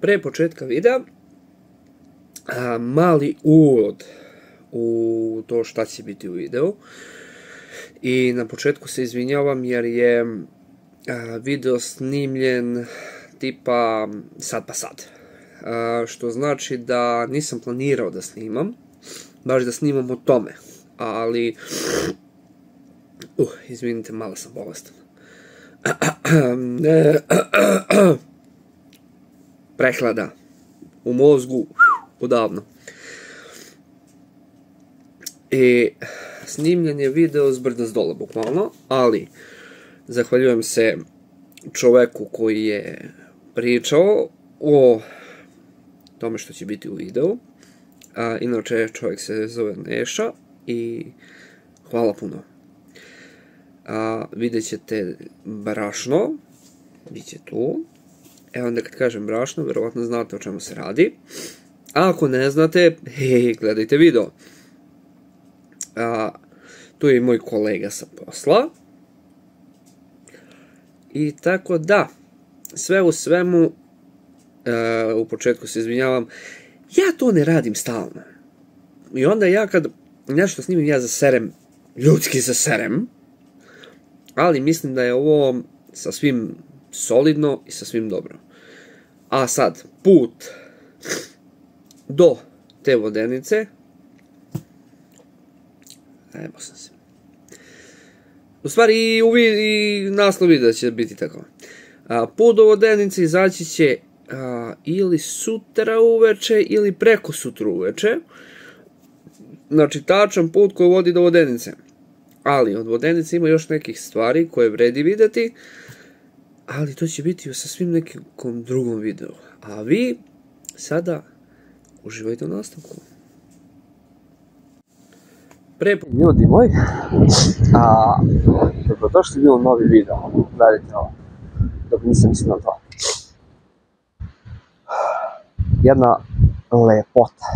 Pre početka videa, mali uvod u to šta će biti u videu. I na početku se izvinjavam jer je video snimljen tipa sad pa sad. Što znači da nisam planirao da snimam, baš da snimam o tome. Ali, izvinite, malo sam bolestan. Prehlada u mozgu odavno. I snimljen je video s brda s dola bukvalno, ali zahvaljujem se čoveku koji je pričao o tome što će biti u videu. Inače čovjek se zove Neša i hvala puno. Vidjet ćete brašno, bit će tu. Evo onda kad kažem brašno, verovatno znate o čemu se radi. A ako ne znate, gledajte video. Tu je i moj kolega sa posla. I tako da, sve u svemu, u početku se izvinjavam, ja to ne radim stalno. I onda ja kad nešto snimim, ja zaserem, ljudski zaserem. Ali mislim da je ovo sasvim solidno i sasvim dobro. A sad, put do te vodenice. Evo sam se. U stvari i naslov videa će biti tako. Put do vodenice izaći će ili sutra uveče ili preko sutra uveče. Znači tačan put koji vodi do vodenice. Ali od vodenice ima još nekih stvari koje vredi videti. Ali to će biti u sasvim nekom drugom videu. A vi sada uživajte u nastavku. Ljudi moji, dobrodošli u novi video. Gledajte ovo, dok nisam mislio na to. Jedna lepota.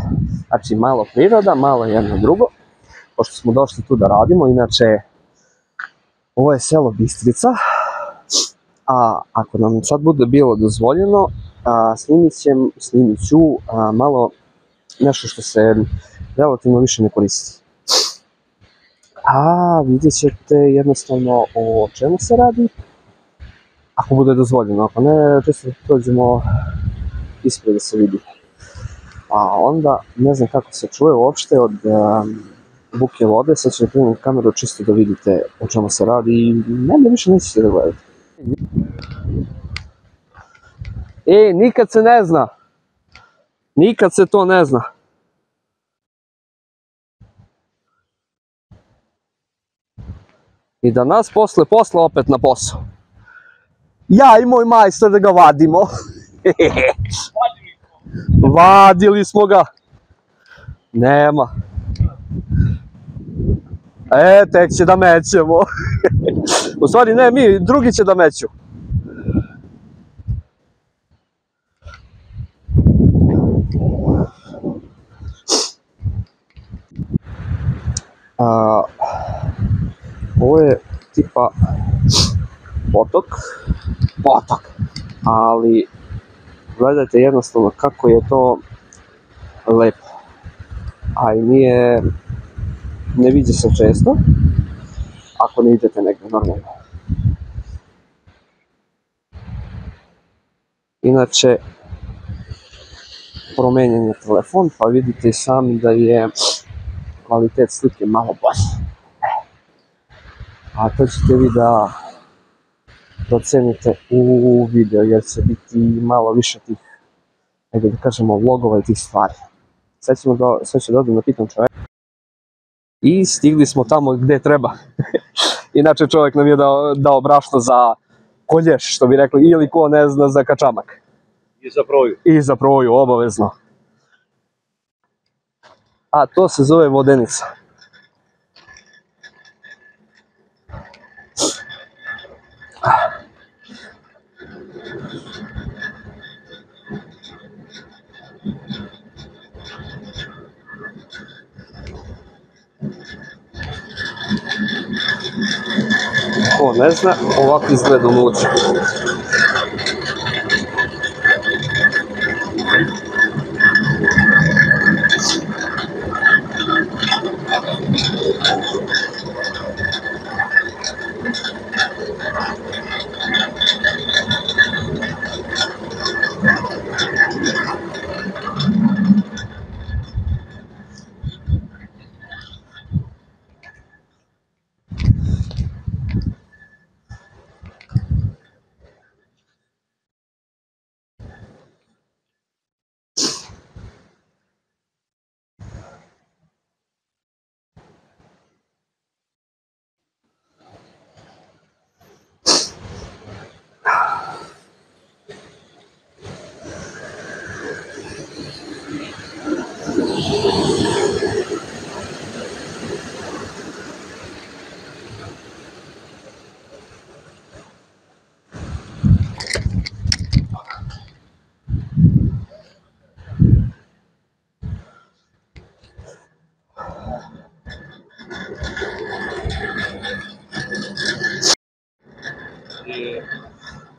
Znači malo priroda, malo jedno drugo. Pošto smo došli tu da radimo, inače ovo je selo Bistrica. A ako nam sad bude bilo dozvoljeno, snimit ću malo nešto što se relativno više ne koristi. Vidjet ćete jednostavno o čemu se radi, ako bude dozvoljeno, ako ne, čisto dođemo ispred da se vidi. A onda, ne znam kako se čuje uopšte od buke vode, sad ću da primim kameru čisto da vidite o čemu se radi i ne više nećete da gledate. Nikad se ne zna. Nikad se to ne zna. I da nas posle posla opet na posao. Ja i moj majstor da ga vadimo. Vadili smo ga. Nema. Tek će da mećemo. U stvari ne, drugi će da meću. Ovo je tipa potok, ali gledajte jednostavno kako je to lepo, a i ne vidi se često, ako ne idete negdje normalno. Inače, promenjen je telefon, pa vidite i sami da je kvalitet slike malo bolji. A to ćete vi da procenite u video, jer će biti malo više tih, da kažemo, vlogova i tih stvari. Sad ću da odem da pitam čovjeka. I stigli smo tamo gde treba. Inače čovjek nam je dao brašno za kolješ, što bi rekli, ili ko ne zna za kačamak. I za proju. I za proju, obavezno. A to se zove vodenica. Ko ne zna, ovako izgleda unutra.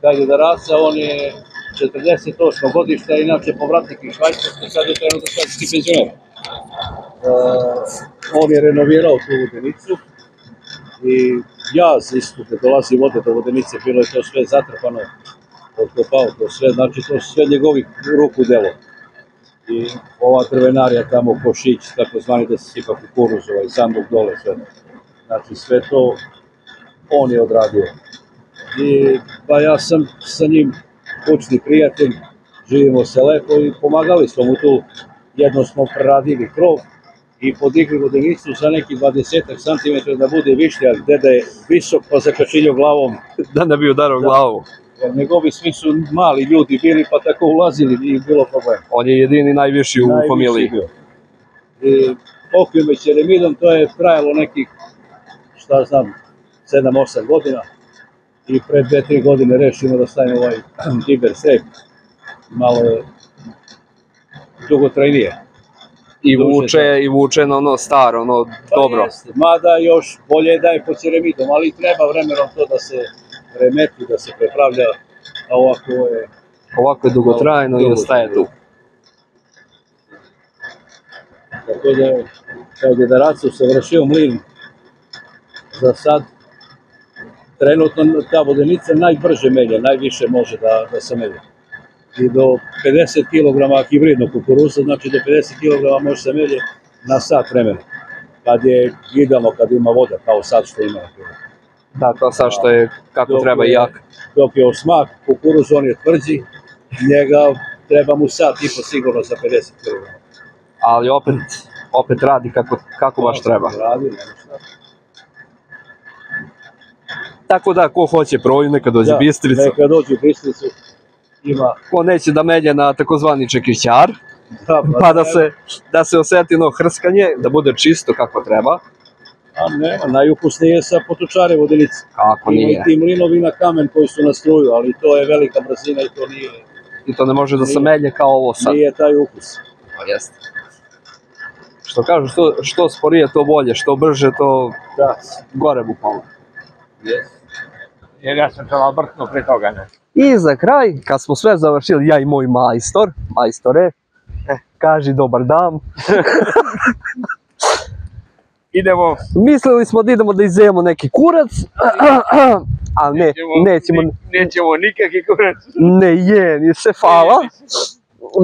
Kad je Daraca, on je 48. godišta, inače povratnik iz Švajcarske, sad je trenutno švajcarski penzioner. On je renovirao tu vodenicu i jaz isto, kad dolazi vode do vodenice, bilo je to sve zatrpano, otkopao to sve, znači to sve njegovih ruku delo. I ova drvenarija tamo, košić, takozvani da se sipa kukuruz, ovaj sanduk dole, sve. Znači sve to on je odradio. I pa ja sam sa njim kućni prijatelj, živimo se lepo i pomagali smo mu tu. Jednom smo preradili krov i podigli vodenicu za neki 20 cm da bude više, ali deda je visok pa zakačinio glavom. Da ne bi udarao glavu. Jer njegovi svi su mali ljudi bili pa tako ulazili i bilo problem. On je jedini najviši u familiji. I pokojom s Jeremidom to je trajalo nekih, šta znam, 7-8 godina. I pre 2-3 godine rešimo da stavimo ovaj Tiber Srep. Malo je dugotrajnije. I vuče na ono staro, ono dobro. Mada još bolje da je pod Jeremidom, ali treba vremenom to da se remeti, da se prepravlja, a ovako je dugotrajno i ostaje tu. Tako da, kad je Daraca usavršio mlin, za sad, trenutno ta vodenica najbrže melje, najviše može da se melje. I do 50 kg hibridnog kukuruza, znači do 50 kg može se melje na sat vremena. Kad je idealno, kad ima voda, kao sad što ima. Da, to sad što je kako treba i jak. Dok je osmak, kukuruz, on je tvrđi, njega treba mu sat i po sigurno za 50 kg. Ali opet radi kako baš treba. Radi, nema šta. Tako da, ko hoće proju, neka dođe Bistricu. Neka dođe u Bistricu. Ima. Ko neće da melje na takozvani čekićar, pa da se osjeti ono hrskanje, da bude čisto kako treba. A nema, najukusnije sa potočare vodenice. Kako nije? Ima i ti mlinovi na kamen koji su na struju, ali to je velika brzina i to nije. I to ne može da se melje kao ovo sad. Nije taj ukus. Pa jeste. Što kažu, što sporije to bolje, što brže to gore bukvalno. Jer ja sam se nabrtnuo pre toga, ne. I za kraj, kad smo sve završili, ja i moj majstore, kaži dobar dan. Idemo. Mislili smo da idemo da izjemo neki kurac, ali nećemo nikakvi kurac. Ne je, nije se fala.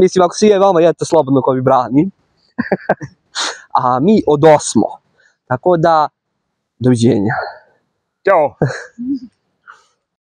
Mislim, ako si je vama, jedete slobodno ko vi brani. A mi odosmo. Tako da, doviđenja. Ćao.